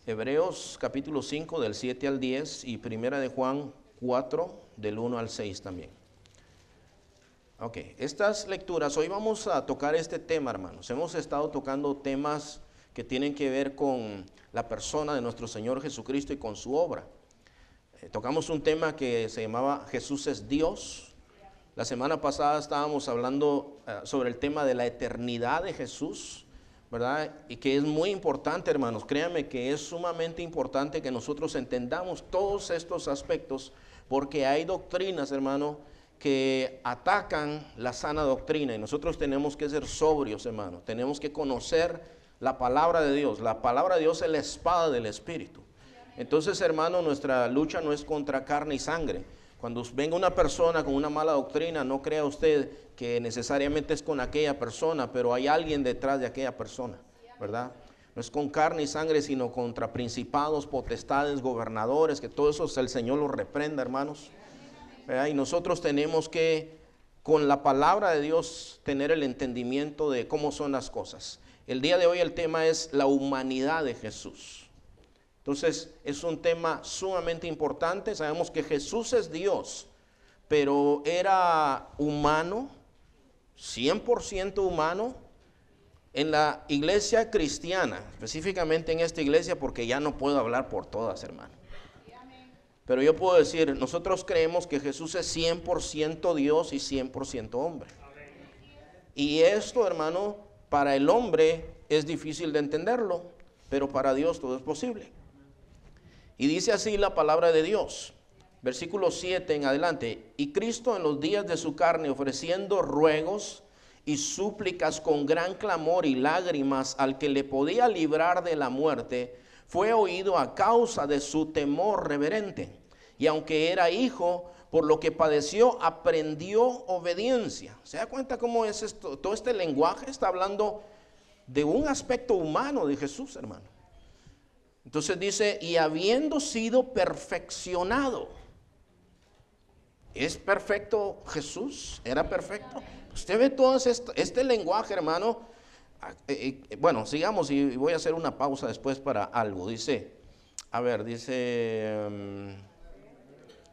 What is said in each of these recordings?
Hebreos capítulo 5 del 7 al 10 y Primera de Juan 4 del 1 al 6 también. Ok, estas lecturas, hoy vamos a tocar este tema, hermanos. Hemos estado tocando temas que tienen que ver con la persona de nuestro Señor Jesucristo y con su obra. Tocamos un tema que se llamaba Jesús es Dios. La semana pasada estábamos hablando sobre el tema de la eternidad de Jesús, ¿verdad? Y que es muy importante, hermanos. Créanme que es sumamente importante que nosotros entendamos todos estos aspectos, porque hay doctrinas, hermano, que atacan la sana doctrina, y nosotros tenemos que ser sobrios, hermano. Tenemos que conocer la palabra de Dios. La palabra de Dios es la espada del Espíritu. Entonces, hermano, nuestra lucha no es contra carne y sangre. Cuando venga una persona con una mala doctrina, no crea usted que necesariamente es con aquella persona, pero hay alguien detrás de aquella persona, ¿verdad? No es con carne y sangre, sino contra principados, potestades, gobernadores, que todo eso el Señor lo reprenda, hermanos, ¿verdad? Y nosotros tenemos que, con la palabra de Dios, tener el entendimiento de cómo son las cosas. El día de hoy el tema es la humanidad de Jesús. Entonces es un tema sumamente importante. Sabemos que Jesús es Dios, pero era humano, 100% humano. En la iglesia cristiana, específicamente en esta iglesia, porque ya no puedo hablar por todas, hermano. Pero yo puedo decir, nosotros creemos que Jesús es 100% Dios y 100% hombre. Y esto, hermano, para el hombre es difícil de entenderlo, pero para Dios todo es posible. Y dice así la palabra de Dios, versículo 7 en adelante: y Cristo en los días de su carne, ofreciendo ruegos y súplicas con gran clamor y lágrimas al que le podía librar de la muerte, fue oído a causa de su temor reverente. Y aunque era hijo, por lo que padeció, aprendió obediencia. ¿Se da cuenta cómo es esto? Todo este lenguaje está hablando de un aspecto humano de Jesús, hermano. Entonces dice, y habiendo sido perfeccionado. ¿Es perfecto Jesús? ¿Era perfecto? Usted ve todo este lenguaje, hermano. Bueno, sigamos y voy a hacer una pausa después para algo. Dice,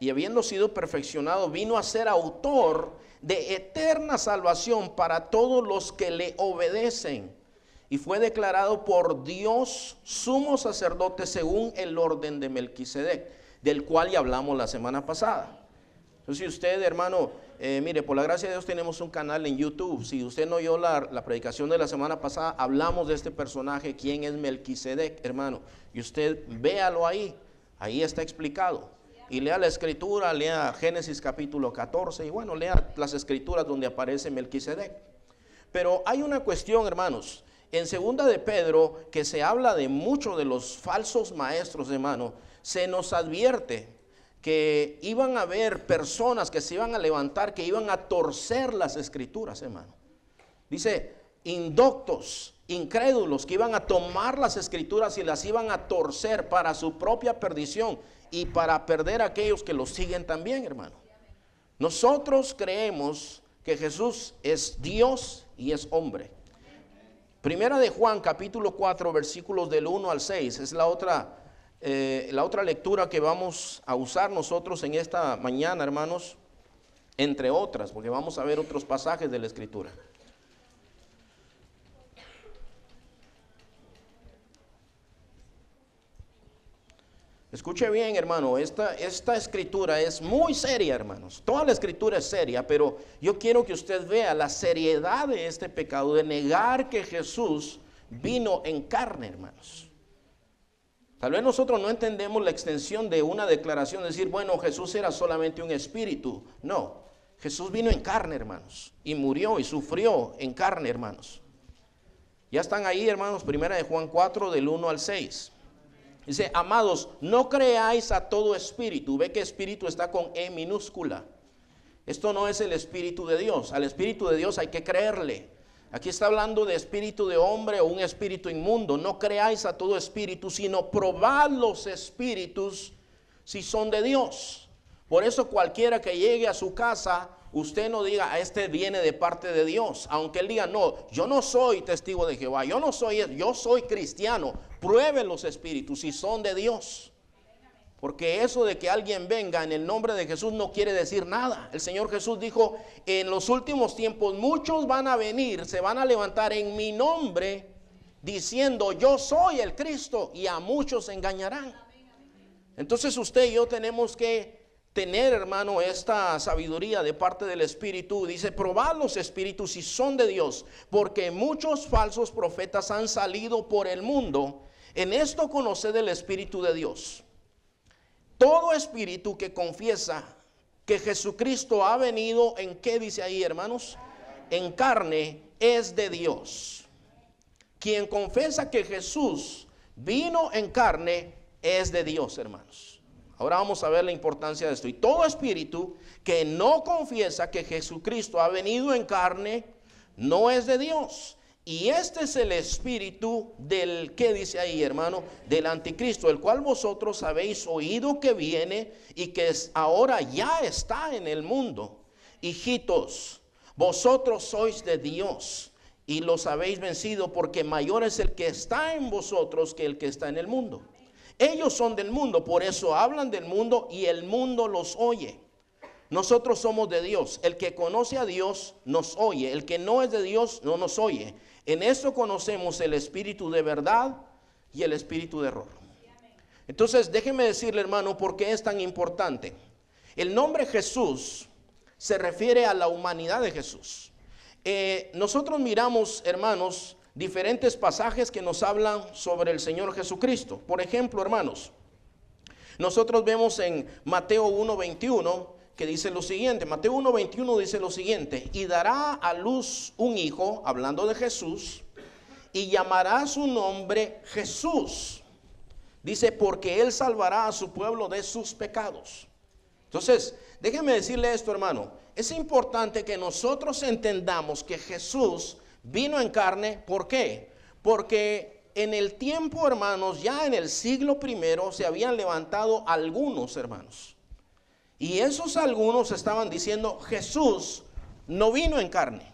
y habiendo sido perfeccionado, vino a ser autor de eterna salvación para todos los que le obedecen. Y fue declarado por Dios sumo sacerdote según el orden de Melquisedec, del cual ya hablamos la semana pasada. Entonces, si usted, hermano, mire, por la gracia de Dios tenemos un canal en YouTube. Si usted no oyó la predicación de la semana pasada, hablamos de este personaje, quién es Melquisedec, hermano. Y usted véalo ahí está explicado. Y lea la escritura, lea Génesis capítulo 14, y bueno, lea las escrituras donde aparece Melquisedec. Pero hay una cuestión, hermanos. En segunda de Pedro, que se habla de muchos de los falsos maestros, hermano, se nos advierte que iban a haber personas que se iban a levantar, que iban a torcer las escrituras, hermano. Dice, indoctos, incrédulos, que iban a tomar las escrituras y las iban a torcer para su propia perdición y para perder a aquellos que los siguen también, hermano. Nosotros creemos que Jesús es Dios y es hombre. Primera de Juan capítulo 4 versículos del 1 al 6 es la otra lectura que vamos a usar nosotros en esta mañana, hermanos, entre otras, porque vamos a ver otros pasajes de la escritura. Escuche bien, hermano, esta escritura es muy seria, hermanos. Toda la escritura es seria, pero yo quiero que usted vea la seriedad de este pecado, de negar que Jesús vino en carne, hermanos. Tal vez nosotros no entendemos la extensión de una declaración, decir, bueno, Jesús era solamente un espíritu. No, Jesús vino en carne, hermanos, y murió y sufrió en carne, hermanos. Ya están ahí, hermanos, Primera de Juan 4 del 1 al 6. Dice, amados, no creáis a todo espíritu. Ve que espíritu está con E minúscula. Esto no es el espíritu de Dios. Al espíritu de Dios hay que creerle. Aquí está hablando de espíritu de hombre o un espíritu inmundo. No creáis a todo espíritu, sino probad los espíritus si son de Dios. Por eso cualquiera que llegue a su casa usted no diga, este viene de parte de Dios. Aunque él diga, no, yo no soy testigo de Jehová, yo soy cristiano. Prueben los espíritus si son de Dios. Porque eso de que alguien venga en el nombre de Jesús no quiere decir nada. El Señor Jesús dijo, en los últimos tiempos muchos van a venir, se van a levantar en mi nombre, diciendo, yo soy el Cristo, y a muchos engañarán. Entonces usted y yo tenemos que tener, hermano, esta sabiduría de parte del Espíritu. Dice, probad los espíritus si son de Dios, porque muchos falsos profetas han salido por el mundo. En esto conoced el Espíritu de Dios. Todo espíritu que confiesa que Jesucristo ha venido, ¿en qué dice ahí, hermanos? En carne, es de Dios. Quien confiesa que Jesús vino en carne es de Dios, hermanos. Ahora vamos a ver la importancia de esto. Y todo espíritu que no confiesa que Jesucristo ha venido en carne no es de Dios. Y este es el espíritu del, ¿qué dice ahí, hermano? Del anticristo, el cual vosotros habéis oído que viene y que ahora ya está en el mundo. Hijitos, vosotros sois de Dios y los habéis vencido, porque mayor es el que está en vosotros que el que está en el mundo. Ellos son del mundo, por eso hablan del mundo y el mundo los oye. Nosotros somos de Dios. El que conoce a Dios nos oye. El que no es de Dios no nos oye. En esto conocemos el espíritu de verdad y el espíritu de error. Entonces, déjeme decirle, hermano, por qué es tan importante. El nombre Jesús se refiere a la humanidad de Jesús. Nosotros miramos, hermanos, diferentes pasajes que nos hablan sobre el Señor Jesucristo. Por ejemplo, hermanos, nosotros vemos en Mateo 1:21 que dice lo siguiente. Mateo 1:21 dice lo siguiente: y dará a luz un hijo, hablando de Jesús, y llamará su nombre Jesús. Dice, porque él salvará a su pueblo de sus pecados. Entonces, déjeme decirle esto, hermano. Es importante que nosotros entendamos que Jesús vino en carne. ¿Por qué? Porque en el tiempo, hermanos, ya en el siglo primero se habían levantado algunos, hermanos. Y esos algunos estaban diciendo, Jesús no vino en carne.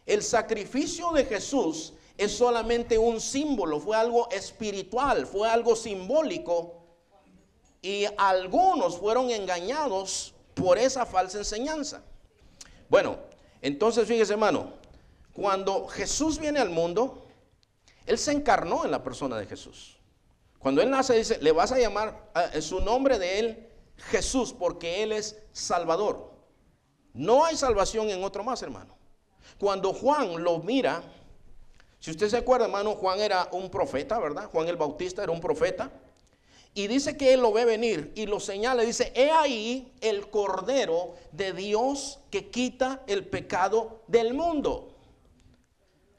El sacrificio de Jesús es solamente un símbolo, fue algo espiritual, fue algo simbólico. Y algunos fueron engañados por esa falsa enseñanza. Bueno, entonces fíjese, hermano, cuando Jesús viene al mundo, Él se encarnó en la persona de Jesús. Cuando Él nace, dice, le vas a llamar su nombre de Él Jesús, porque Él es Salvador. No hay salvación en otro más, hermano. Cuando Juan lo mira, si usted se acuerda, hermano, Juan era un profeta, ¿verdad? Juan el Bautista era un profeta. Y dice que él lo ve venir y lo señala, dice, he ahí el Cordero de Dios que quita el pecado del mundo.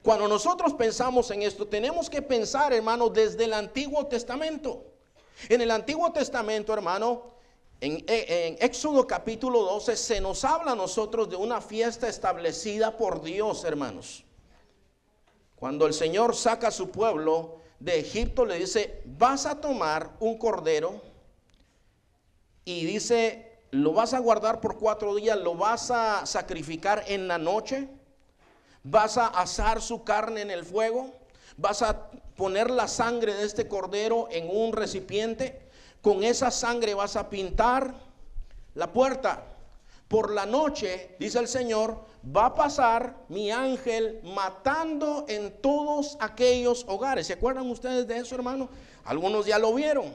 Cuando nosotros pensamos en esto, tenemos que pensar, hermano, desde el Antiguo Testamento. En el Antiguo Testamento, hermano, en Éxodo capítulo 12 se nos habla a nosotros de una fiesta establecida por Dios, hermanos. Cuando el Señor saca a su pueblo de Egipto, le dice, vas a tomar un cordero y dice, lo vas a guardar por 4 días, lo vas a sacrificar en la noche, vas a asar su carne en el fuego, vas a poner la sangre de este cordero en un recipiente. Con esa sangre vas a pintar la puerta. Por la noche, dice el Señor, va a pasar mi ángel matando en todos aquellos hogares. ¿Se acuerdan ustedes de eso, hermano? Algunos ya lo vieron.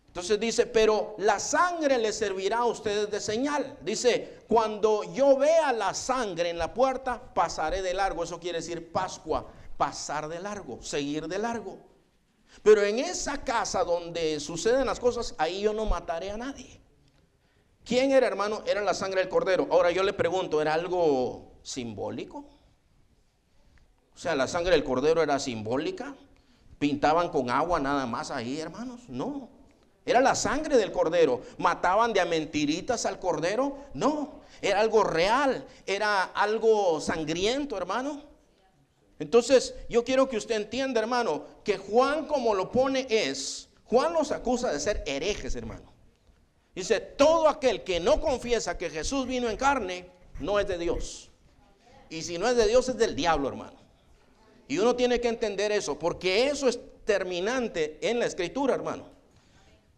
Entonces dice, pero la sangre les servirá a ustedes de señal. Dice, cuando yo vea la sangre en la puerta, pasaré de largo. Eso quiere decir Pascua, pasar de largo, seguir de largo. Pero en esa casa donde suceden las cosas, ahí yo no mataré a nadie. ¿Quién era, hermano? Era la sangre del cordero. Ahora yo le pregunto, ¿era algo simbólico? O sea, la sangre del cordero era simbólica. ¿Pintaban con agua nada más ahí, hermanos? No. Era la sangre del cordero. ¿Mataban de a mentiritas al cordero? No. Era algo real. Era algo sangriento, hermano. Entonces, yo quiero que usted entienda, hermano, que Juan, como lo pone, Juan los acusa de ser herejes, hermano. Dice, todo aquel que no confiesa que Jesús vino en carne, no es de Dios. Y si no es de Dios, es del diablo, hermano. Y uno tiene que entender eso, porque eso es terminante en la Escritura, hermano.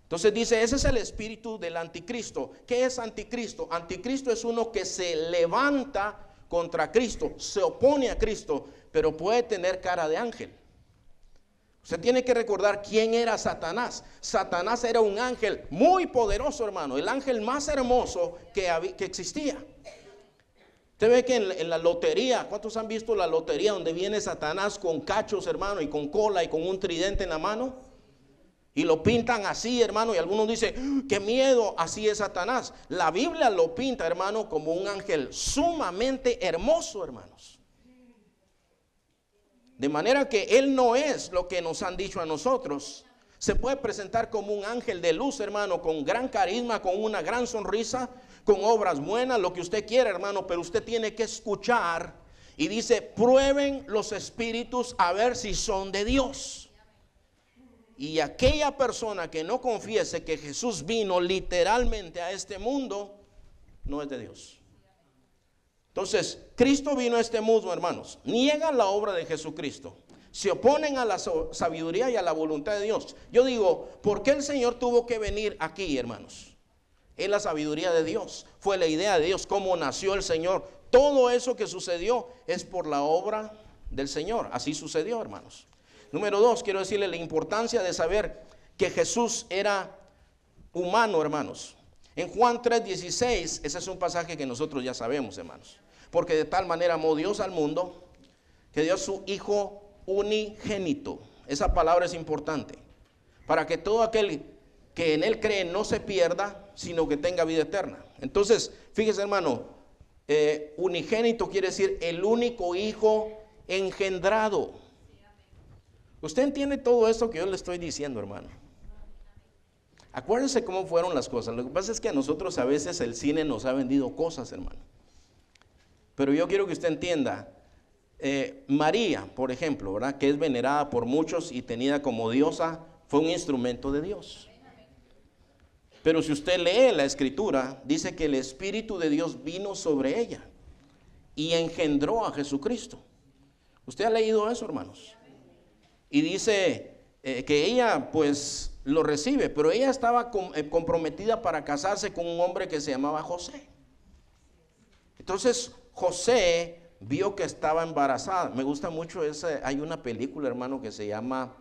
Entonces dice, ese es el espíritu del anticristo. ¿Qué es anticristo? Anticristo es uno que se levanta contra Cristo, se opone a Cristo, pero puede tener cara de ángel. Usted tiene que recordar quién era Satanás. Satanás era un ángel muy poderoso, hermano, el ángel más hermoso que existía. Usted ve que en la lotería, ¿cuántos han visto la lotería donde viene Satanás con cachos, hermano, y con cola y con un tridente en la mano? Y lo pintan así, hermano, y algunos dicen, qué miedo, así es Satanás. La Biblia lo pinta, hermano, como un ángel sumamente hermoso, hermanos. De manera que él no es lo que nos han dicho a nosotros. Se puede presentar como un ángel de luz, hermano, con gran carisma, con una gran sonrisa, con obras buenas, lo que usted quiera, hermano, pero usted tiene que escuchar. Y dice, prueben los espíritus a ver si son de Dios. Y aquella persona que no confiese que Jesús vino literalmente a este mundo, no es de Dios. Entonces, Cristo vino a este mundo, hermanos. Niegan la obra de Jesucristo. Se oponen a la sabiduría y a la voluntad de Dios. Yo digo, ¿por qué el Señor tuvo que venir aquí, hermanos? Es la sabiduría de Dios. Fue la idea de Dios, cómo nació el Señor. Todo eso que sucedió es por la obra del Señor. Así sucedió, hermanos. Número 2, quiero decirle la importancia de saber que Jesús era humano, hermanos. En Juan 3:16, ese es un pasaje que nosotros ya sabemos, hermanos. Porque de tal manera amó Dios al mundo, que dio a su Hijo unigénito. Esa palabra es importante. Para que todo aquel que en Él cree no se pierda, sino que tenga vida eterna. Entonces, fíjese, hermano, unigénito quiere decir el único Hijo engendrado. Usted entiende todo esto que yo le estoy diciendo, hermano. Acuérdense cómo fueron las cosas. Lo que pasa es que a nosotros a veces el cine nos ha vendido cosas, hermano. Pero yo quiero que usted entienda, María, por ejemplo, ¿verdad?, que es venerada por muchos y tenida como diosa, fue un instrumento de Dios. Pero si usted lee la Escritura, dice que el Espíritu de Dios vino sobre ella y engendró a Jesucristo. ¿Usted ha leído eso, hermanos? Y dice que ella pues lo recibe, pero ella estaba comprometida para casarse con un hombre que se llamaba José. Entonces José vio que estaba embarazada. Me gusta mucho hay una película, hermano, que se llama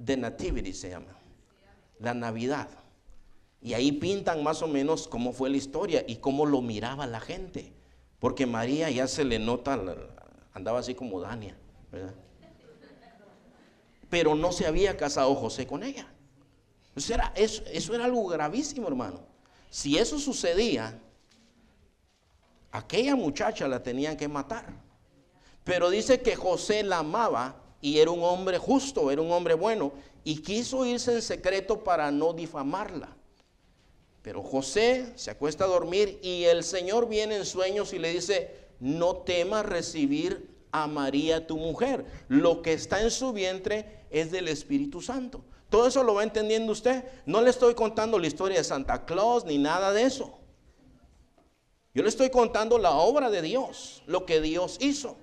The Nativity, se llama La Navidad. Y ahí pintan más o menos cómo fue la historia y cómo lo miraba la gente. Porque María ya se le nota, andaba así como Dania, ¿verdad? Pero no se había casado José con ella. Eso era algo gravísimo, hermano. Si eso sucedía, aquella muchacha la tenían que matar. Pero dice que José la amaba y era un hombre justo, era un hombre bueno, y quiso irse en secreto para no difamarla. Pero José se acuesta a dormir y el Señor viene en sueños y le dice, no temas recibir a María tu mujer. Lo que está en su vientre es del Espíritu Santo. Todo eso lo va entendiendo usted. No le estoy contando la historia de Santa Claus ni nada de eso. Yo le estoy contando la obra de Dios, lo que Dios hizo.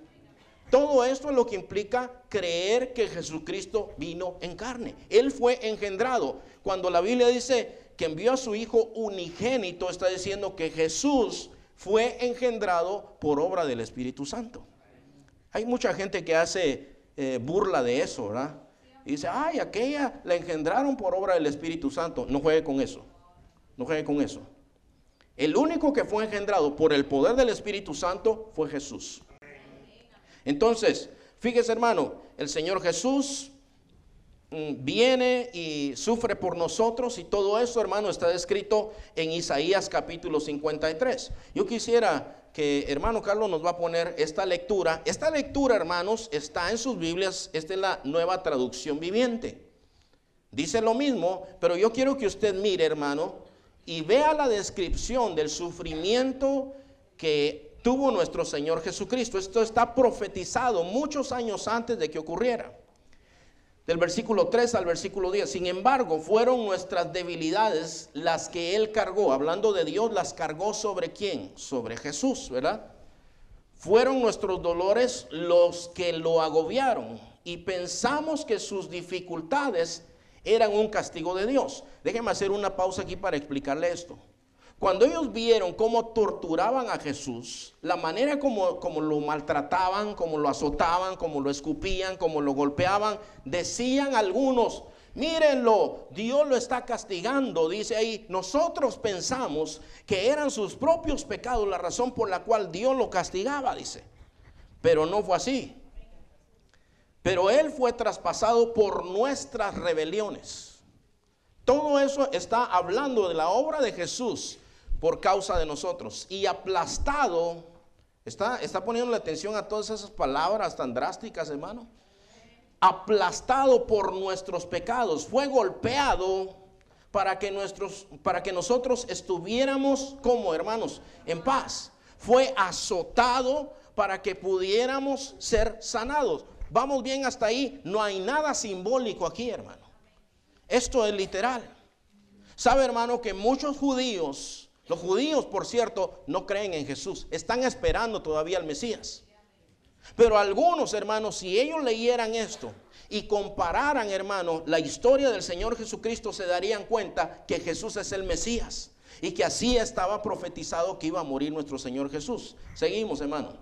Todo esto es lo que implica creer que Jesucristo vino en carne. Él fue engendrado. Cuando la Biblia dice que envió a su Hijo unigénito, está diciendo que Jesús fue engendrado por obra del Espíritu Santo. Hay mucha gente que hace burla de eso, ¿verdad? Y dice, ay, aquella la engendraron por obra del Espíritu Santo. No juegue con eso. No juegue con eso. El único que fue engendrado por el poder del Espíritu Santo fue Jesús. Entonces, fíjese, hermano, el Señor Jesús viene y sufre por nosotros, y todo eso, hermano, está descrito en Isaías capítulo 53. Yo quisiera que hermano Carlos nos va a poner esta lectura. Esta lectura, hermanos, está en sus Biblias. Esta es la Nueva Traducción Viviente. Dice lo mismo, pero yo quiero que usted mire, hermano, y vea la descripción del sufrimiento que tuvo nuestro Señor Jesucristo. Esto está profetizado muchos años antes de que ocurriera. del versículo 3 al versículo 10. Sin embargo, fueron nuestras debilidades las que Él cargó. Hablando de Dios, las cargó ¿sobre quién? Sobre Jesús, ¿verdad? Fueron nuestros dolores los que lo agobiaron y pensamos que sus dificultades eran un castigo de Dios. Déjenme hacer una pausa aquí para explicarle esto. Cuando ellos vieron cómo torturaban a Jesús, la manera como lo maltrataban, como lo azotaban, como lo escupían, como lo golpeaban, decían algunos: mírenlo, Dios lo está castigando. Dice ahí, nosotros pensamos que eran sus propios pecados la razón por la cual Dios lo castigaba, dice. Pero no fue así. Pero Él fue traspasado por nuestras rebeliones. Todo eso está hablando de la obra de Jesús por causa de nosotros. Y aplastado, está poniendo la atención a todas esas palabras tan drásticas, hermano. Aplastado por nuestros pecados, fue golpeado para que nosotros estuviéramos como hermanos en paz. Fue azotado para que pudiéramos ser sanados. Vamos bien hasta ahí. No hay nada simbólico aquí, hermano. Esto es literal. Sabe, hermano, que muchos judíos, los judíos, por cierto, no creen en Jesús. Están esperando todavía al Mesías. Pero algunos, hermanos, si ellos leyeran esto y compararan, hermano, la historia del Señor Jesucristo, se darían cuenta que Jesús es el Mesías y que así estaba profetizado que iba a morir nuestro Señor Jesús. Seguimos, hermano.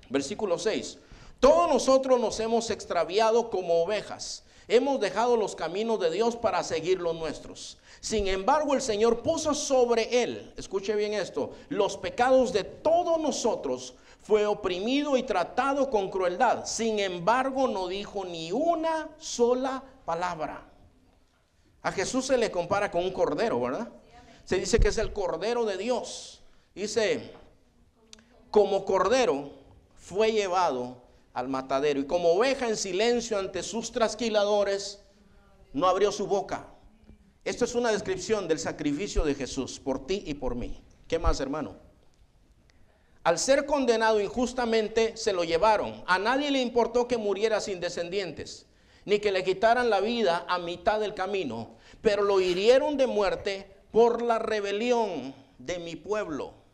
Versículo 6. Todos nosotros nos hemos extraviado como ovejas. Hemos dejado los caminos de Dios para seguir los nuestros. Sin embargo, el Señor puso sobre Él, escuche bien esto, los pecados de todos nosotros. Fue oprimido y tratado con crueldad. Sin embargo, no dijo ni una sola palabra. A Jesús se le compara con un cordero, ¿verdad? Se dice que es el cordero de Dios. Dice, como cordero fue llevado al matadero, y como oveja en silencio ante sus trasquiladores, no abrió su boca. Esto es una descripción del sacrificio de Jesús por ti y por mí. ¿Qué más, hermano? Al ser condenado injustamente, se lo llevaron. A nadie le importó que muriera sin descendientes, ni que le quitaran la vida a mitad del camino, pero lo hirieron de muerte por la rebelión de mi pueblo.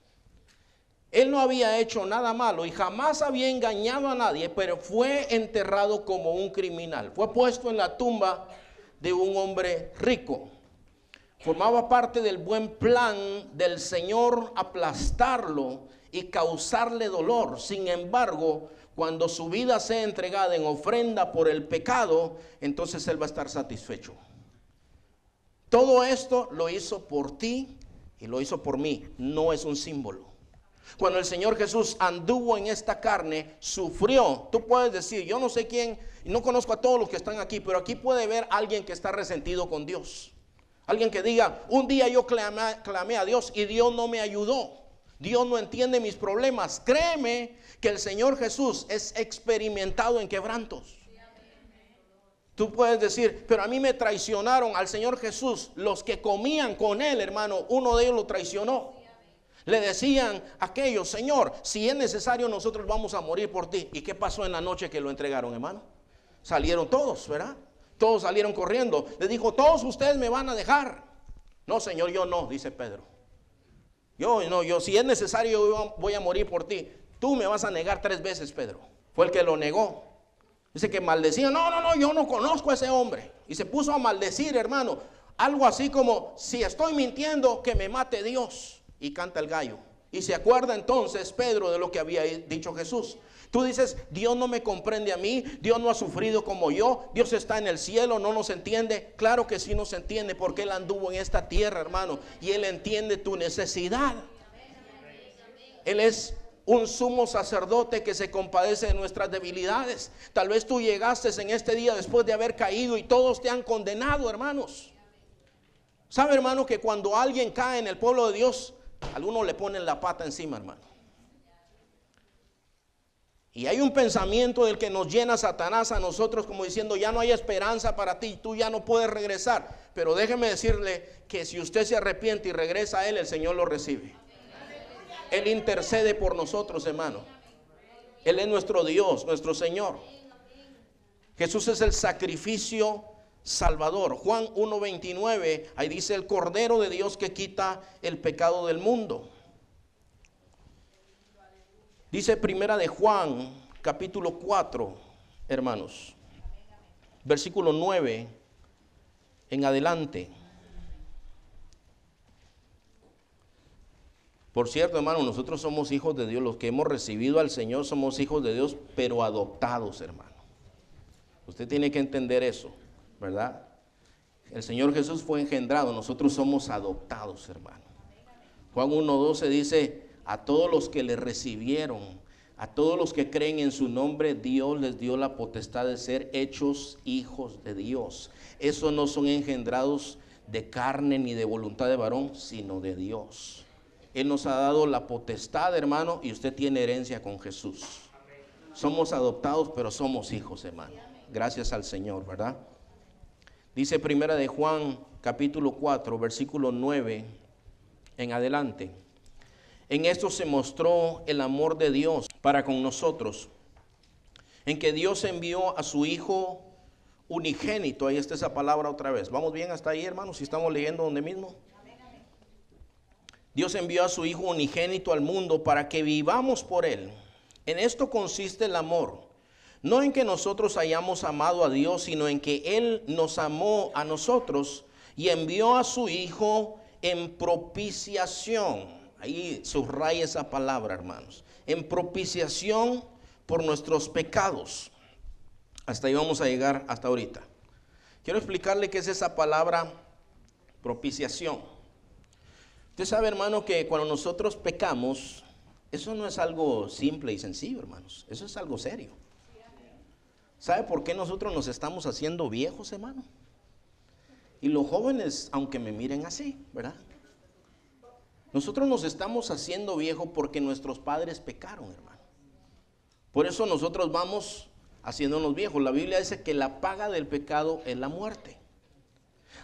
Él no había hecho nada malo y jamás había engañado a nadie, pero fue enterrado como un criminal. Fue puesto en la tumba de un hombre rico. Formaba parte del buen plan del Señor aplastarlo y causarle dolor. Sin embargo, cuando su vida sea entregada en ofrenda por el pecado, entonces Él va a estar satisfecho. Todo esto lo hizo por ti y lo hizo por mí. No es un símbolo. Cuando el Señor Jesús anduvo en esta carne, sufrió. Tú puedes decir, yo no sé quién, no conozco a todos los que están aquí, pero aquí puede ver alguien que está resentido con Dios. Alguien que diga, un día yo clamé a Dios y Dios no me ayudó. Dios no entiende mis problemas. Créeme que el Señor Jesús es experimentado en quebrantos. Tú puedes decir, pero a mí me traicionaron. Al Señor Jesús, los que comían con Él, hermano, uno de ellos lo traicionó. Le decían aquellos, Señor, si es necesario nosotros vamos a morir por ti. ¿Y qué pasó en la noche que lo entregaron, hermano? Salieron todos, ¿verdad? Todos salieron corriendo. Le dijo, todos ustedes me van a dejar. No, Señor, yo no, dice Pedro. Yo si es necesario yo voy a morir por ti. Tú me vas a negar 3 veces, Pedro. Fue el que lo negó. Dice que maldecía, no, yo no conozco a ese hombre. Y se puso a maldecir, hermano. Algo así como, si estoy mintiendo, que me mate Dios. Y canta el gallo. Y se acuerda entonces Pedro de lo que había dicho Jesús. Tú dices, Dios no me comprende a mí, Dios no ha sufrido como yo, Dios está en el cielo, no nos entiende. Claro que sí nos entiende, porque Él anduvo en esta tierra, hermano, y Él entiende tu necesidad. Él es un sumo sacerdote que se compadece de nuestras debilidades. Tal vez tú llegaste en este día después de haber caído y todos te han condenado, hermanos. ¿Sabe, hermano, que cuando alguien cae en el pueblo de Dios, algunos le ponen la pata encima, hermano? Y hay un pensamiento del que nos llena Satanás a nosotros como diciendo, ya no hay esperanza para ti, tú ya no puedes regresar. Pero déjeme decirle que si usted se arrepiente y regresa a Él, el Señor lo recibe. Él intercede por nosotros, hermano. Él es nuestro Dios, nuestro Señor. Jesús es el sacrificio salvador. Juan 1:29, ahí dice el Cordero de Dios que quita el pecado del mundo. Dice Primera de Juan, capítulo 4, hermanos, versículo 9 en adelante. Por cierto, hermano, nosotros somos hijos de Dios. Los que hemos recibido al Señor somos hijos de Dios, pero adoptados, hermano. Usted tiene que entender eso, ¿verdad? El Señor Jesús fue engendrado, nosotros somos adoptados, hermano. Juan 1:12 dice, a todos los que le recibieron, a todos los que creen en su nombre, Dios les dio la potestad de ser hechos hijos de Dios. Esos no son engendrados de carne ni de voluntad de varón, sino de Dios. Él nos ha dado la potestad, hermano, y usted tiene herencia con Jesús. Somos adoptados, pero somos hijos, hermano. Gracias al Señor, ¿verdad? Dice Primera de Juan, capítulo 4, versículo 9 en adelante. En esto se mostró el amor de Dios para con nosotros, en que Dios envió a su Hijo unigénito. Ahí está esa palabra otra vez. ¿Vamos bien hasta ahí, hermanos? Si estamos leyendo donde mismo. Dios envió a su Hijo unigénito al mundo para que vivamos por Él. En esto consiste el amor, no en que nosotros hayamos amado a Dios, sino en que Él nos amó a nosotros y envió a su Hijo en propiciación. Ahí subraya esa palabra, hermanos. En propiciación por nuestros pecados. Hasta ahí vamos a llegar hasta ahorita. Quiero explicarle qué es esa palabra propiciación. Usted sabe, hermano, que cuando nosotros pecamos, eso no es algo simple y sencillo, hermanos. Eso es algo serio. ¿Sabe por qué nosotros nos estamos haciendo viejos, hermano? Y los jóvenes, aunque me miren así, ¿verdad? Nosotros nos estamos haciendo viejos porque nuestros padres pecaron, hermano. Por eso nosotros vamos haciéndonos viejos. La Biblia dice que la paga del pecado es la muerte.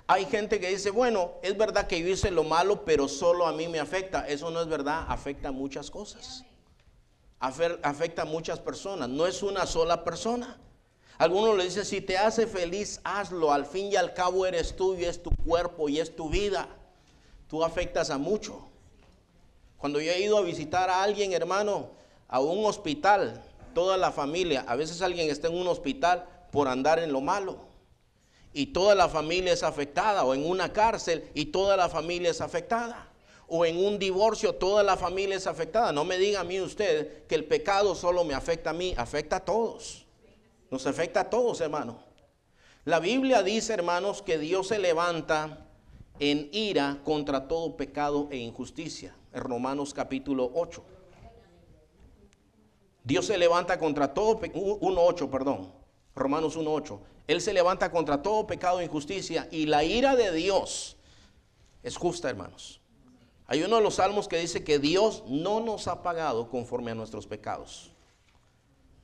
Hay gente que dice, bueno, es verdad que yo hice lo malo, pero solo a mí me afecta. Eso no es verdad, afecta a muchas cosas. Afecta a muchas personas, no es una sola persona. Algunos le dicen, si te hace feliz, hazlo. Al fin y al cabo eres tú y es tu cuerpo y es tu vida. Tú afectas a mucho. Cuando yo he ido a visitar a alguien, hermano, a un hospital, toda la familia, a veces alguien está en un hospital por andar en lo malo. Y toda la familia es afectada, o en una cárcel y toda la familia es afectada, o en un divorcio toda la familia es afectada. No me diga a mí usted que el pecado solo me afecta a mí, afecta a todos, nos afecta a todos, hermano. La Biblia dice, hermanos, que Dios se levanta en ira contra todo pecado e injusticia, en Romanos capítulo 8. Dios se levanta contra todo, 1:8, perdón, Romanos 1:8. Él se levanta contra todo pecado e injusticia y la ira de Dios es justa, hermanos. Hay uno de los salmos que dice que Dios no nos ha pagado conforme a nuestros pecados.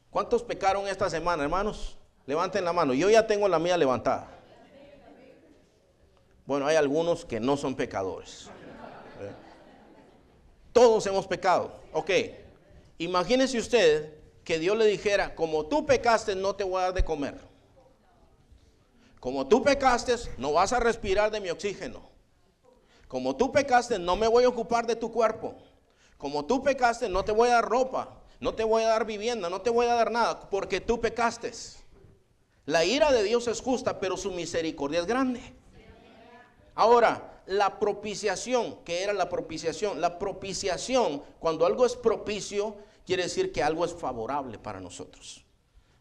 ¿Cuántos pecaron esta semana, hermanos? Levanten la mano. Yo ya tengo la mía levantada. Bueno, hay algunos que no son pecadores. Todos hemos pecado. Ok. Imagínese usted que Dios le dijera, como tú pecaste, no te voy a dar de comer. Como tú pecaste, no vas a respirar de mi oxígeno. Como tú pecaste, no me voy a ocupar de tu cuerpo. Como tú pecaste, no te voy a dar ropa, no te voy a dar vivienda, no te voy a dar nada, porque tú pecaste. La ira de Dios es justa, pero su misericordia es grande. Ahora, la propiciación, ¿qué era la propiciación? La propiciación, cuando algo es propicio, quiere decir que algo es favorable para nosotros.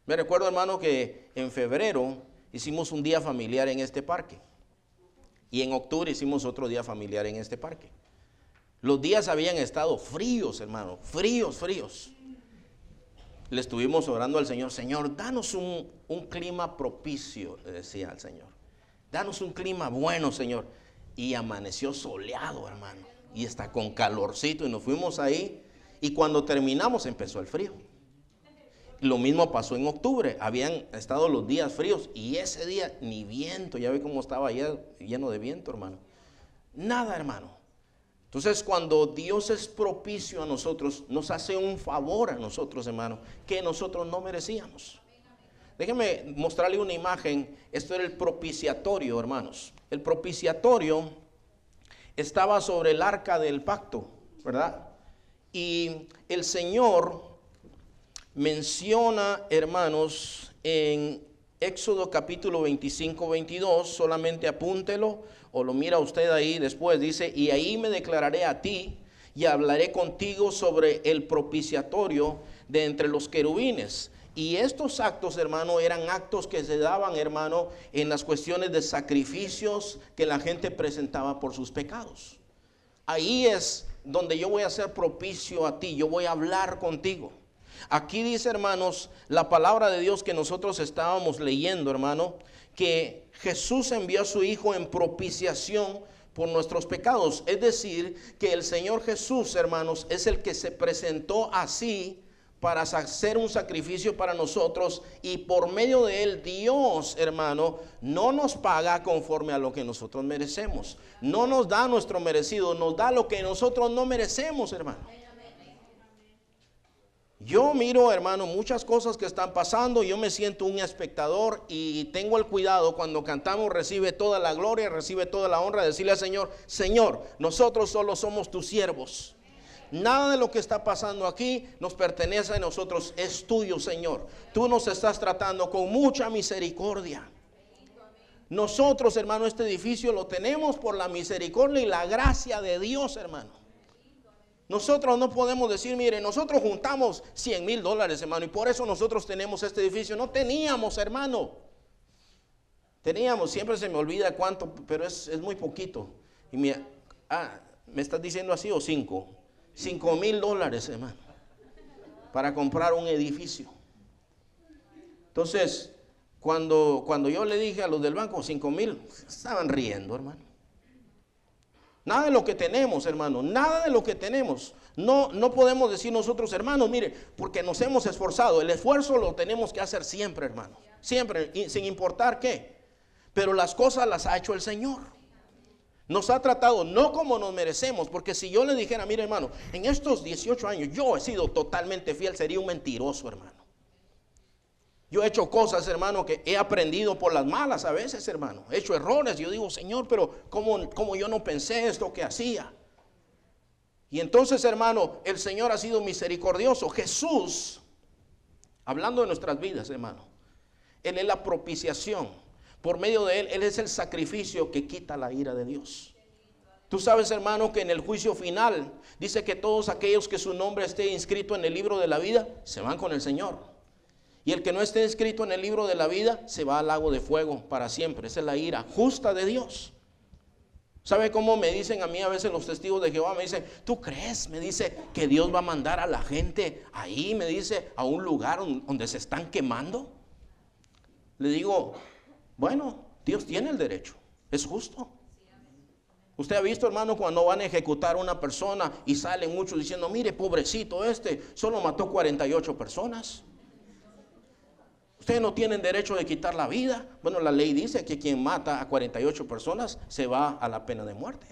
Me recuerdo, hermano, que en febrero hicimos un día familiar en este parque. Y en octubre hicimos otro día familiar en este parque. Los días habían estado fríos, hermano, fríos. Le estuvimos orando al Señor, Señor, danos un clima propicio, le decía al Señor. Danos un clima bueno, Señor. Y amaneció soleado, hermano. Y está con calorcito. Y nos fuimos ahí. Y cuando terminamos empezó el frío. Lo mismo pasó en octubre. Habían estado los días fríos. Y ese día ni viento. Ya ve cómo estaba allá lleno de viento, hermano. Nada, hermano. Entonces, cuando Dios es propicio a nosotros, nos hace un favor a nosotros, hermano, que nosotros no merecíamos. Déjenme mostrarle una imagen. Esto era el propiciatorio, hermanos. El propiciatorio estaba sobre el arca del pacto, ¿verdad? Y el Señor menciona, hermanos, en Éxodo capítulo 25, 22, solamente apúntelo o lo mira usted ahí después, dice, y ahí me declararé a ti y hablaré contigo sobre el propiciatorio de entre los querubines. Y estos actos, hermano, eran actos que se daban, hermano, en las cuestiones de sacrificios que la gente presentaba por sus pecados. Ahí es donde yo voy a ser propicio a ti, yo voy a hablar contigo. Aquí dice, hermanos, la palabra de Dios que nosotros estábamos leyendo, hermano, que Jesús envió a su Hijo en propiciación por nuestros pecados. Es decir, que el Señor Jesús, hermanos, es el que se presentó así para hacer un sacrificio para nosotros, y por medio de él Dios, hermano, no nos paga conforme a lo que nosotros merecemos. No nos da nuestro merecido, nos da lo que nosotros no merecemos, hermano. Yo miro, hermano, muchas cosas que están pasando, yo me siento un espectador y tengo el cuidado cuando cantamos, recibe toda la gloria, recibe toda la honra, de decirle al Señor, Señor, nosotros solo somos tus siervos. Nada de lo que está pasando aquí nos pertenece a nosotros, es tuyo, Señor. Tú nos estás tratando con mucha misericordia. Nosotros, hermano, este edificio lo tenemos por la misericordia y la gracia de Dios, hermano. Nosotros no podemos decir, mire, nosotros juntamos $100,000, hermano, y por eso nosotros tenemos este edificio. No teníamos, hermano. Teníamos, siempre se me olvida cuánto, pero es muy poquito. Y ¿me estás diciendo así o 5? $5,000, hermano, para comprar un edificio. Entonces, cuando yo le dije a los del banco 5,000, estaban riendo, hermano. Nada de lo que tenemos, hermano, nada de lo que tenemos. No podemos decir nosotros, hermanos, mire, porque nos hemos esforzado. El esfuerzo lo tenemos que hacer siempre, hermano. Siempre, sin importar qué. Pero las cosas las ha hecho el Señor. Nos ha tratado no como nos merecemos, porque si yo le dijera, mire, hermano, en estos 18 años yo he sido totalmente fiel, sería un mentiroso, hermano. Yo he hecho cosas, hermano, que he aprendido por las malas a veces, hermano. He hecho errores. Yo digo, Señor, pero ¿cómo yo no pensé esto que hacía? Y entonces, hermano, el Señor ha sido misericordioso. Jesús, hablando de nuestras vidas, hermano, Él es la propiciación. Por medio de Él, Él es el sacrificio que quita la ira de Dios. Tú sabes, hermano, que en el juicio final dice que todos aquellos que su nombre esté inscrito en el libro de la vida se van con el Señor. Y el que no esté inscrito en el libro de la vida se va al lago de fuego para siempre. Esa es la ira justa de Dios. ¿Sabe cómo me dicen a mí a veces los testigos de Jehová? Me dicen, ¿tú crees? Me dice que Dios va a mandar a la gente ahí, me dice, a un lugar donde se están quemando. Le digo, bueno, Dios tiene el derecho, es justo. Usted ha visto, hermano, cuando van a ejecutar a una persona y salen muchos diciendo, mire, pobrecito solo mató 48 personas. Ustedes no tienen derecho de quitar la vida. Bueno, la ley dice que quien mata a 48 personas se va a la pena de muerte.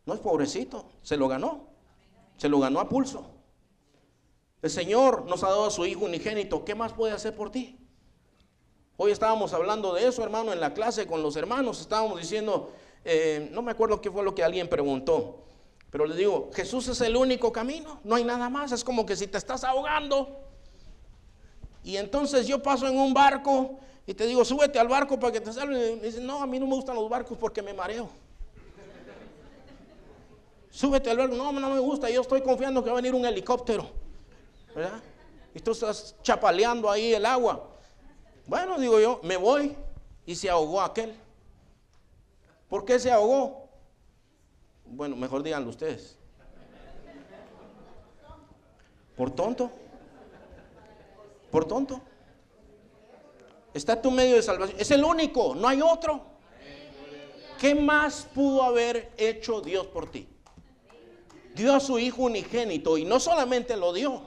No es pobrecito, se lo ganó a pulso. El Señor nos ha dado a su Hijo unigénito. ¿Qué más puede hacer por ti? Hoy estábamos hablando de eso, hermano, en la clase con los hermanos. Estábamos diciendo, no me acuerdo qué fue lo que alguien preguntó, pero les digo, Jesús es el único camino, no hay nada más. Es como que si te estás ahogando y entonces yo paso en un barco y te digo, súbete al barco para que te salve. Y me dicen, no, a mí no me gustan los barcos porque me mareo. Súbete al barco, no me gusta, yo estoy confiando que va a venir un helicóptero, ¿verdad? Y tú estás chapaleando ahí el agua. Bueno, digo yo, me voy. Y se ahogó aquel. ¿Por qué se ahogó? Bueno, mejor díganlo ustedes. ¿Por tonto? ¿Por tonto? Está tu medio de salvación. Es el único, no hay otro. ¿Qué más pudo haber hecho Dios por ti? Dio a su Hijo unigénito y no solamente lo dio.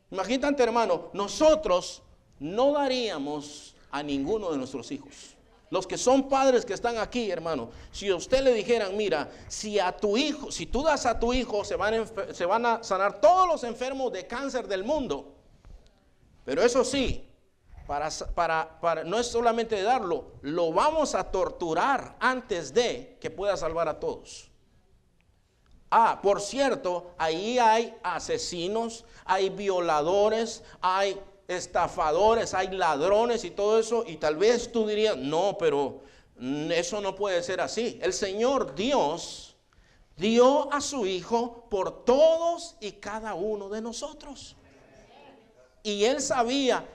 Imagínate, hermano, nosotros no daríamos a ninguno de nuestros hijos. Los que son padres que están aquí, hermano, si a usted le dijeran, mira, si tú das a tu hijo, se van a sanar todos los enfermos de cáncer del mundo. Pero eso sí, no es solamente de darlo, lo vamos a torturar antes de que pueda salvar a todos. Por cierto, ahí hay asesinos, hay violadores, hay estafadores, hay ladrones y todo eso. Y tal vez tú dirías, no, pero eso no puede ser así. El Señor Dios dio a su Hijo por todos y cada uno de nosotros. Y Él sabía,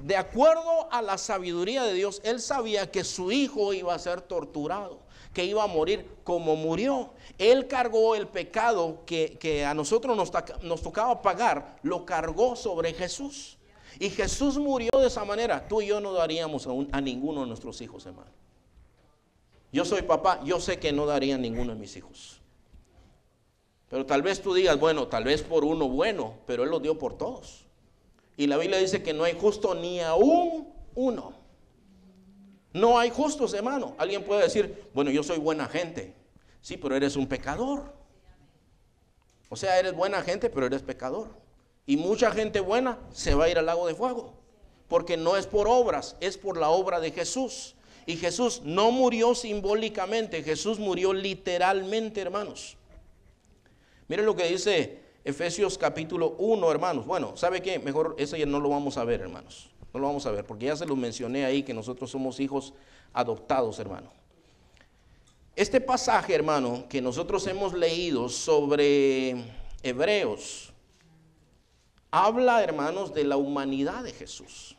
de acuerdo a la sabiduría de Dios, Él sabía que su Hijo iba a ser torturado, que iba a morir como murió. Él cargó el pecado que a nosotros nos tocaba pagar, lo cargó sobre Jesús. Y Jesús murió de esa manera. Tú y yo no daríamos a ninguno de nuestros hijos, hermano. Yo soy papá, yo sé que no daría a ninguno de mis hijos. Pero tal vez tú digas, bueno, tal vez por uno bueno, pero Él lo dio por todos. Y la Biblia dice que no hay justo ni aún uno. No hay justos, hermano. Alguien puede decir, bueno, yo soy buena gente. Sí, pero eres un pecador. O sea, eres buena gente, pero eres pecador. Y mucha gente buena se va a ir al lago de fuego. Porque no es por obras, es por la obra de Jesús. Y Jesús no murió simbólicamente, Jesús murió literalmente, hermanos. Miren lo que dice Efesios capítulo 1, hermanos. Bueno, ¿sabe qué? Mejor eso ya no lo vamos a ver, hermanos. No lo vamos a ver, porque ya se lo mencioné ahí, que nosotros somos hijos adoptados, hermano. Este pasaje, hermano, que nosotros hemos leído sobre Hebreos, habla, hermanos, de la humanidad de Jesús.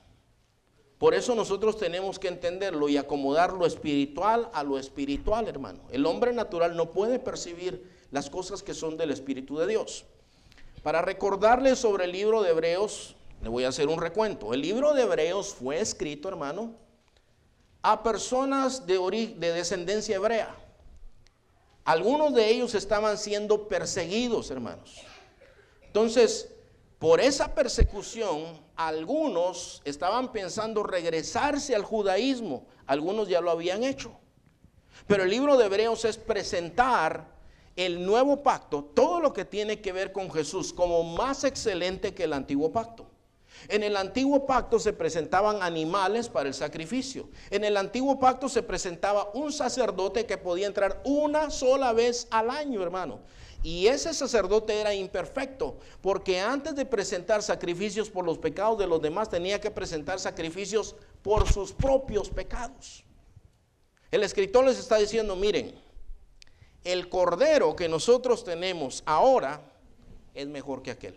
Por eso nosotros tenemos que entenderlo y acomodar lo espiritual a lo espiritual, hermano. El hombre natural no puede percibir las cosas que son del Espíritu de Dios. Para recordarles sobre el libro de Hebreos, le voy a hacer un recuento. El libro de Hebreos fue escrito, hermano, a personas de descendencia hebrea. Algunos de ellos estaban siendo perseguidos, hermanos. Entonces, por esa persecución, algunos estaban pensando regresarse al judaísmo. Algunos ya lo habían hecho. Pero el libro de Hebreos es presentar el nuevo pacto, todo lo que tiene que ver con Jesús, como más excelente que el antiguo pacto. En el antiguo pacto se presentaban animales para el sacrificio. En el antiguo pacto se presentaba un sacerdote que podía entrar una sola vez al año, hermano. Y ese sacerdote era imperfecto, porque antes de presentar sacrificios por los pecados de los demás, tenía que presentar sacrificios por sus propios pecados. El escritor les está diciendo, miren, el cordero que nosotros tenemos ahora es mejor que aquel.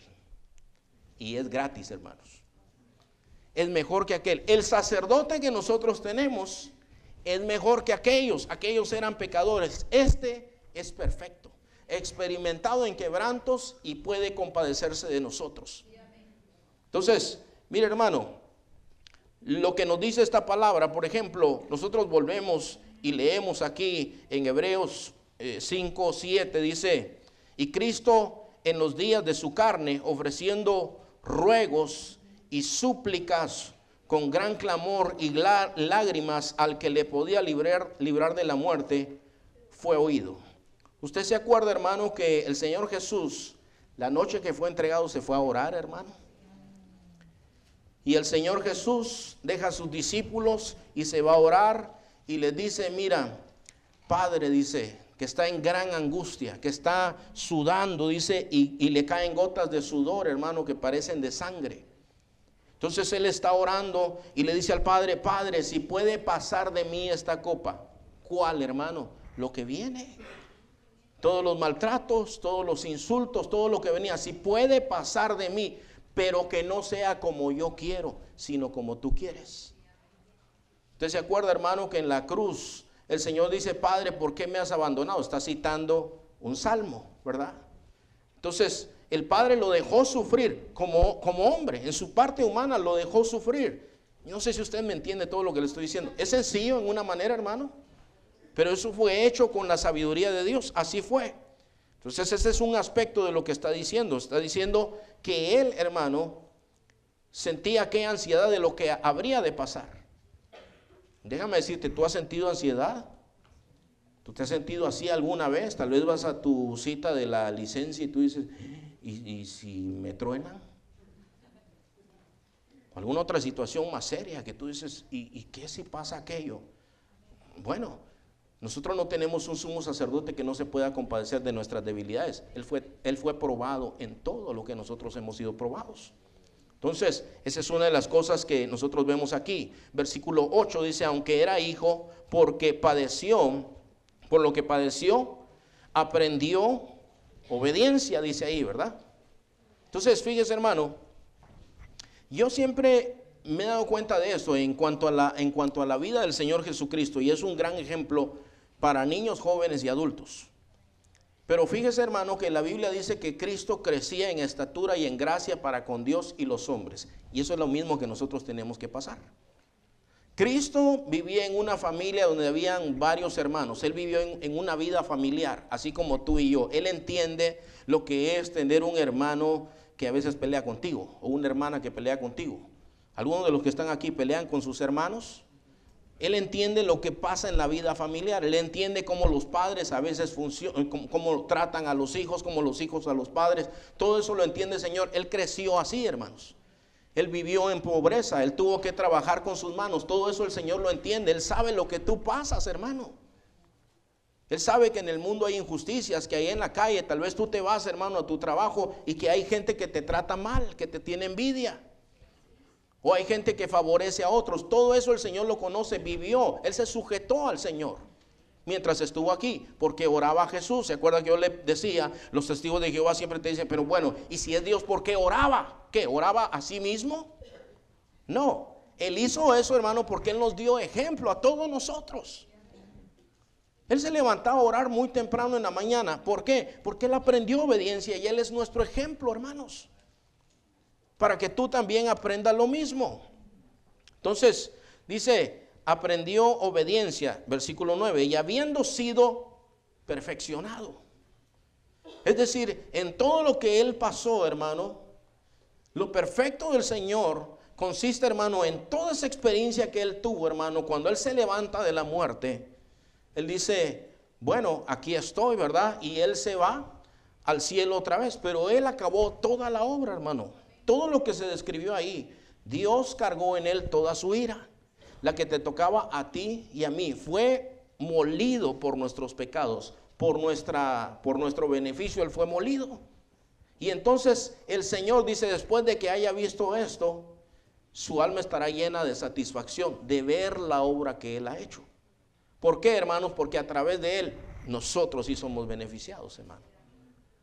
Y es gratis, hermanos. Es mejor que aquel. El sacerdote que nosotros tenemos es mejor que aquellos. Aquellos eran pecadores. Este es perfecto, experimentado en quebrantos y puede compadecerse de nosotros. Entonces, mire, hermano, lo que nos dice esta palabra, por ejemplo, nosotros volvemos y leemos aquí en Hebreos 5, 7, dice, y Cristo en los días de su carne, ofreciendo ruegos y súplicas con gran clamor y lágrimas al que le podía librar de la muerte, fue oído. Usted se acuerda, hermano, que el Señor Jesús, la noche que fue entregado, se fue a orar, hermano. Y el Señor Jesús deja a sus discípulos y se va a orar y les dice, mira, Padre, dice, que está en gran angustia, que está sudando, dice, y le caen gotas de sudor, hermano, que parecen de sangre. Entonces él está orando y le dice al Padre, Padre, si puede pasar de mí esta copa. ¿Cuál, hermano? Lo que viene. Todos los maltratos, todos los insultos, todo lo que venía, si puede pasar de mí, pero que no sea como yo quiero, sino como tú quieres. Usted se acuerda, hermano, que en la cruz el Señor dice, Padre, ¿por qué me has abandonado? Está citando un salmo, ¿verdad? Entonces, el Padre lo dejó sufrir como hombre, en su parte humana lo dejó sufrir. No sé si usted me entiende todo lo que le estoy diciendo. Es sencillo en una manera, hermano, pero eso fue hecho con la sabiduría de Dios, así fue. Entonces, ese es un aspecto de lo que está diciendo. Está diciendo que él, hermano, sentía aquella ansiedad de lo que habría de pasar. Déjame decirte, ¿tú has sentido ansiedad? ¿Tú te has sentido así alguna vez? Tal vez vas a tu cita de la licencia y tú dices, ¿y si me truenan? alguna otra situación más seria que tú dices, ¿y qué si pasa aquello? Bueno, nosotros no tenemos un sumo sacerdote que no se pueda compadecer de nuestras debilidades. Él fue probado en todo lo que nosotros hemos sido probados. Entonces, esa es una de las cosas que nosotros vemos aquí. Versículo 8 dice, aunque era hijo, por lo que padeció, aprendió obediencia, dice ahí, ¿verdad? Entonces, fíjese, hermano, yo siempre me he dado cuenta de esto en cuanto a la vida del Señor Jesucristo, y es un gran ejemplo para niños, jóvenes y adultos. Pero fíjese, hermano, que la Biblia dice que Cristo crecía en estatura y en gracia para con Dios y los hombres. Y eso es lo mismo que nosotros tenemos que pasar. Cristo vivía en una familia donde habían varios hermanos. Él vivió en una vida familiar, así como tú y yo. Él entiende lo que es tener un hermano que a veces pelea contigo, o una hermana que pelea contigo. Algunos de los que están aquí pelean con sus hermanos. Él entiende lo que pasa en la vida familiar. Él entiende cómo los padres a veces funcionan, cómo tratan a los hijos, cómo los hijos a los padres. Todo eso lo entiende el Señor. Él creció así, hermanos. Él vivió en pobreza. Él tuvo que trabajar con sus manos. Todo eso el Señor lo entiende. Él sabe lo que tú pasas, hermano. Él sabe que en el mundo hay injusticias, que hay en la calle. Tal vez tú te vas, hermano, a tu trabajo y que hay gente que te trata mal, que te tiene envidia. O hay gente que favorece a otros. Todo eso el Señor lo conoce, vivió. Él se sujetó al Señor mientras estuvo aquí, porque oraba a Jesús. ¿Se acuerda que yo le decía? Los testigos de Jehová siempre te dicen, pero bueno, ¿y si es Dios, por qué oraba? ¿Qué? ¿Oraba a sí mismo? No, Él hizo eso, hermano, porque Él nos dio ejemplo a todos nosotros. Él se levantaba a orar muy temprano en la mañana. ¿Por qué? Porque Él aprendió obediencia y Él es nuestro ejemplo, hermanos, para que tú también aprendas lo mismo. Entonces, dice, aprendió obediencia, versículo 9, y habiendo sido perfeccionado. Es decir, en todo lo que él pasó, hermano, lo perfecto del Señor consiste, hermano, en toda esa experiencia que él tuvo, hermano. Cuando él se levanta de la muerte, él dice, bueno, aquí estoy, ¿verdad? Y él se va al cielo otra vez, pero él acabó toda la obra, hermano. Todo lo que se describió ahí, Dios cargó en él toda su ira. La que te tocaba a ti y a mí, fue molido por nuestros pecados, por nuestro beneficio, él fue molido. Y entonces el Señor dice, después de que haya visto esto, su alma estará llena de satisfacción de ver la obra que él ha hecho. ¿Por qué, hermanos? Porque a través de él nosotros sí somos beneficiados, hermano.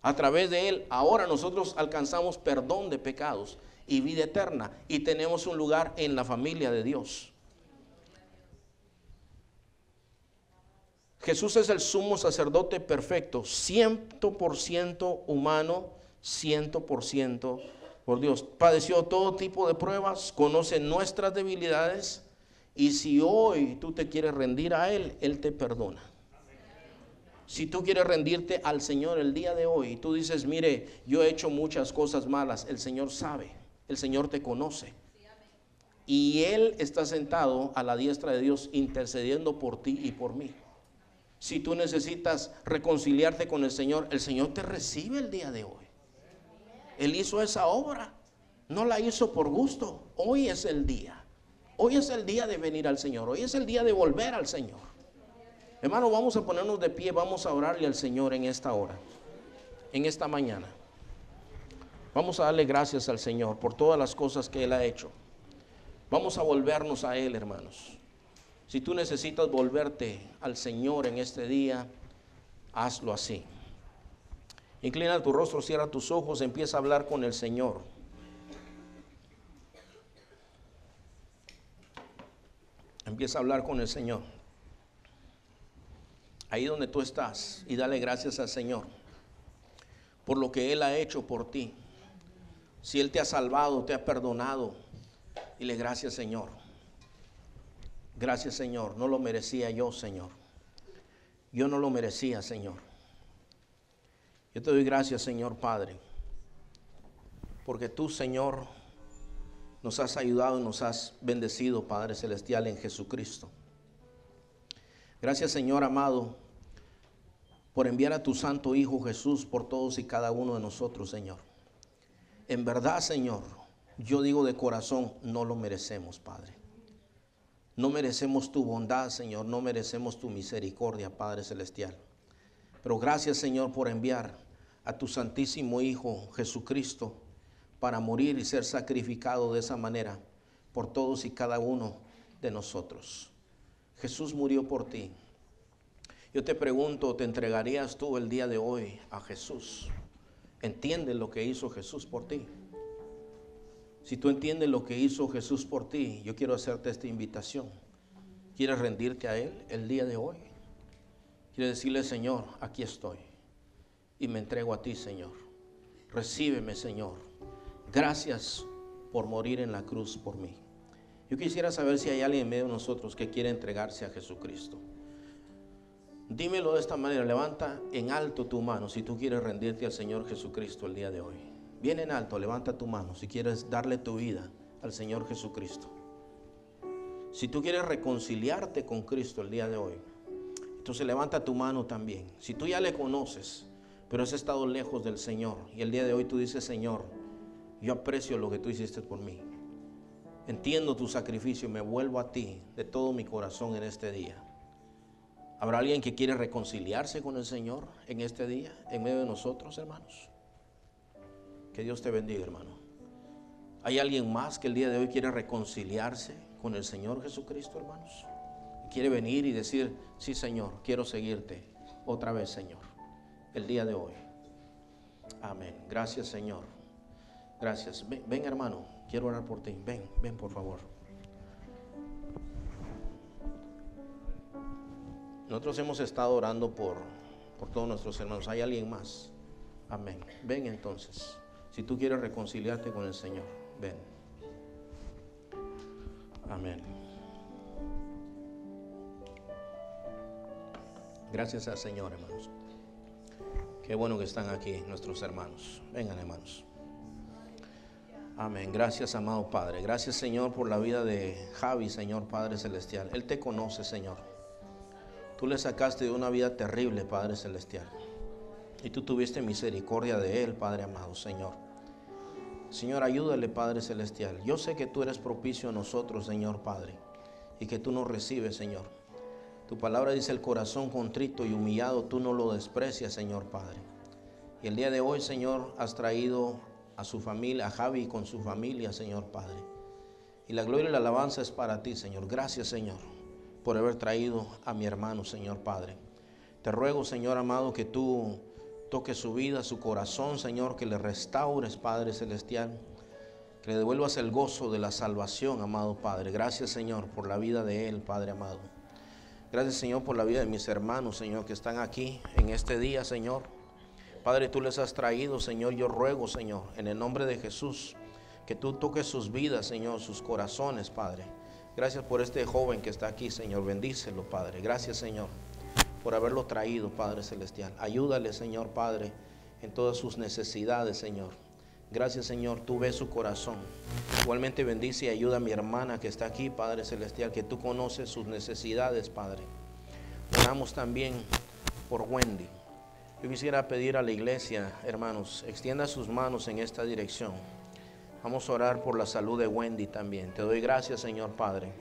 A través de él ahora nosotros alcanzamos perdón de pecados y vida eterna, y tenemos un lugar en la familia de Dios. Jesús es el sumo sacerdote perfecto, 100% humano, 100% por Dios. Padeció todo tipo de pruebas, conoce nuestras debilidades, y si hoy tú te quieres rendir a Él, Él te perdona. Si tú quieres rendirte al Señor el día de hoy, y tú dices, mire, yo he hecho muchas cosas malas, el Señor sabe, el Señor te conoce. Y Él está sentado a la diestra de Dios intercediendo por ti y por mí. Si tú necesitas reconciliarte con el Señor te recibe el día de hoy. Él hizo esa obra, no la hizo por gusto. Hoy es el día. Hoy es el día de venir al Señor. Hoy es el día de volver al Señor. Hermano, vamos a ponernos de pie, vamos a orarle al Señor en esta hora, en esta mañana. Vamos a darle gracias al Señor por todas las cosas que Él ha hecho. Vamos a volvernos a Él, hermanos. Si tú necesitas volverte al Señor en este día, hazlo así. Inclina tu rostro, cierra tus ojos, empieza a hablar con el Señor. Empieza a hablar con el Señor. Ahí donde tú estás, y dale gracias al Señor por lo que Él ha hecho por ti. Si Él te ha salvado, te ha perdonado, dile gracias, Señor. Gracias, Señor. No lo merecía yo, Señor. Yo no lo merecía, Señor. Yo te doy gracias, Señor Padre, porque tú, Señor, nos has ayudado y nos has bendecido, Padre Celestial, en Jesucristo. Gracias, Señor amado, por enviar a tu santo Hijo Jesús por todos y cada uno de nosotros, Señor. En verdad, Señor, Yo digo de corazón, no lo merecemos, Padre. No merecemos tu bondad, Señor, no merecemos tu misericordia, Padre Celestial. Pero gracias, Señor, por enviar a tu Santísimo Hijo Jesucristo para morir y ser sacrificado de esa manera por todos y cada uno de nosotros. Jesús murió por ti. Yo te pregunto, ¿te entregarías tú el día de hoy a Jesús? ¿Entiendes lo que hizo Jesús por ti? Si tú entiendes lo que hizo Jesús por ti, yo quiero hacerte esta invitación. ¿Quieres rendirte a Él el día de hoy? ¿Quieres decirle, Señor, aquí estoy y me entrego a ti, Señor? Recíbeme, Señor. Gracias por morir en la cruz por mí. Yo quisiera saber si hay alguien en medio de nosotros que quiere entregarse a Jesucristo. Dímelo de esta manera, levanta en alto tu mano si tú quieres rendirte al Señor Jesucristo el día de hoy. Bien en alto, levanta tu mano si quieres darle tu vida al Señor Jesucristo. Si tú quieres reconciliarte con Cristo el día de hoy, entonces levanta tu mano también. Si tú ya le conoces, pero has estado lejos del Señor y el día de hoy tú dices, Señor, yo aprecio lo que tú hiciste por mí. Entiendo tu sacrificio, me vuelvo a ti de todo mi corazón en este día. ¿Habrá alguien que quiere reconciliarse con el Señor en este día, en medio de nosotros, hermanos? Que Dios te bendiga, hermano. ¿Hay alguien más que el día de hoy quiere reconciliarse con el Señor Jesucristo, hermanos? Quiere venir y decir, sí, Señor, quiero seguirte otra vez, Señor, el día de hoy. Amén. Gracias, Señor. Gracias. Ven, hermano, quiero orar por ti. Ven, por favor. Nosotros hemos estado orando por todos nuestros hermanos. ¿Hay alguien más? Amén. Ven entonces. Si tú quieres reconciliarte con el Señor, ven. Amén. Gracias al Señor, hermanos. Qué bueno que están aquí nuestros hermanos. Vengan, hermanos. Amén. Gracias, amado Padre. Gracias, Señor, por la vida de Javi, Señor Padre Celestial. Él te conoce, Señor. Tú le sacaste de una vida terrible, Padre Celestial. Y tú tuviste misericordia de él, Padre amado, Señor. Señor, ayúdale, Padre Celestial. Yo sé que tú eres propicio a nosotros, Señor Padre, y que tú nos recibes, Señor. Tu palabra dice, el corazón contrito y humillado, tú no lo desprecias, Señor Padre. Y el día de hoy, Señor, has traído a su familia, a Javi con su familia, Señor Padre. Y la gloria y la alabanza es para ti, Señor. Gracias, Señor, por haber traído a mi hermano, Señor Padre. Te ruego, Señor amado, que tú toques su vida, su corazón, Señor, que le restaures, Padre Celestial, que le devuelvas el gozo de la salvación, amado Padre. Gracias, Señor, por la vida de él, Padre amado. Gracias, Señor, por la vida de mis hermanos, Señor, que están aquí en este día, Señor. Padre, tú les has traído, Señor. Yo ruego, Señor, en el nombre de Jesús, que tú toques sus vidas, Señor, sus corazones, Padre. Gracias por este joven que está aquí, Señor. Bendícelo, Padre. Gracias, Señor, por haberlo traído, Padre Celestial. Ayúdale, Señor Padre, en todas sus necesidades, Señor. Gracias, Señor, tú ves su corazón. Igualmente bendice y ayuda a mi hermana que está aquí, Padre Celestial, que tú conoces sus necesidades, Padre. Oramos también por Wendy. Yo quisiera pedir a la iglesia, hermanos, extienda sus manos en esta dirección. Vamos a orar por la salud de Wendy también. Te doy gracias, Señor Padre,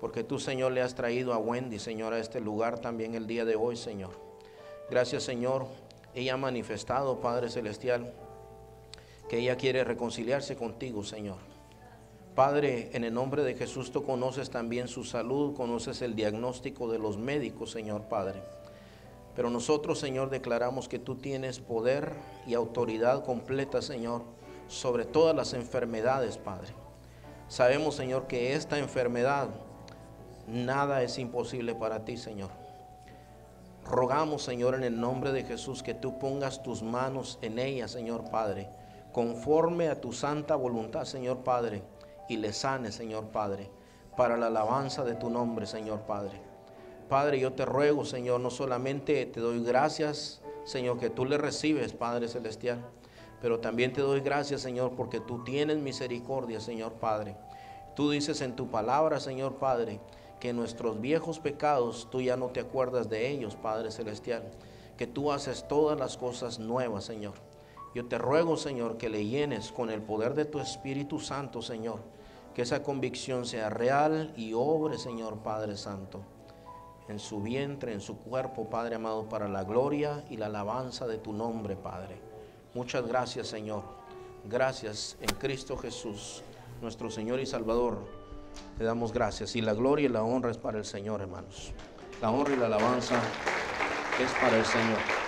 porque tú, Señor, le has traído a Wendy, Señor, a este lugar también el día de hoy, Señor. Gracias, Señor. Ella ha manifestado, Padre Celestial, que ella quiere reconciliarse contigo, Señor. Padre, en el nombre de Jesús, tú conoces también su salud, conoces el diagnóstico de los médicos, Señor Padre. Pero nosotros, Señor, declaramos que tú tienes poder y autoridad completa, Señor, sobre todas las enfermedades, Padre. Sabemos, Señor, que esta enfermedad, nada es imposible para ti, Señor. Rogamos, Señor, en el nombre de Jesús, que tú pongas tus manos en ella, Señor Padre, conforme a tu santa voluntad, Señor Padre, y le sane, Señor Padre, para la alabanza de tu nombre, Señor Padre. Padre, yo te ruego, Señor, no solamente te doy gracias, Señor, que tú le recibes, Padre Celestial, pero también te doy gracias, Señor, porque tú tienes misericordia, Señor Padre. Tú dices en tu palabra, Señor Padre, que nuestros viejos pecados, tú ya no te acuerdas de ellos, Padre Celestial, que tú haces todas las cosas nuevas, Señor. Yo te ruego, Señor, que le llenes con el poder de tu Espíritu Santo, Señor. Que esa convicción sea real y obre, Señor Padre Santo, en su vientre, en su cuerpo, Padre amado, para la gloria y la alabanza de tu nombre, Padre. Muchas gracias, Señor. Gracias en Cristo Jesús, nuestro Señor y Salvador. Te damos gracias. Y la gloria y la honra es para el Señor, hermanos. La honra y la alabanza es para el Señor.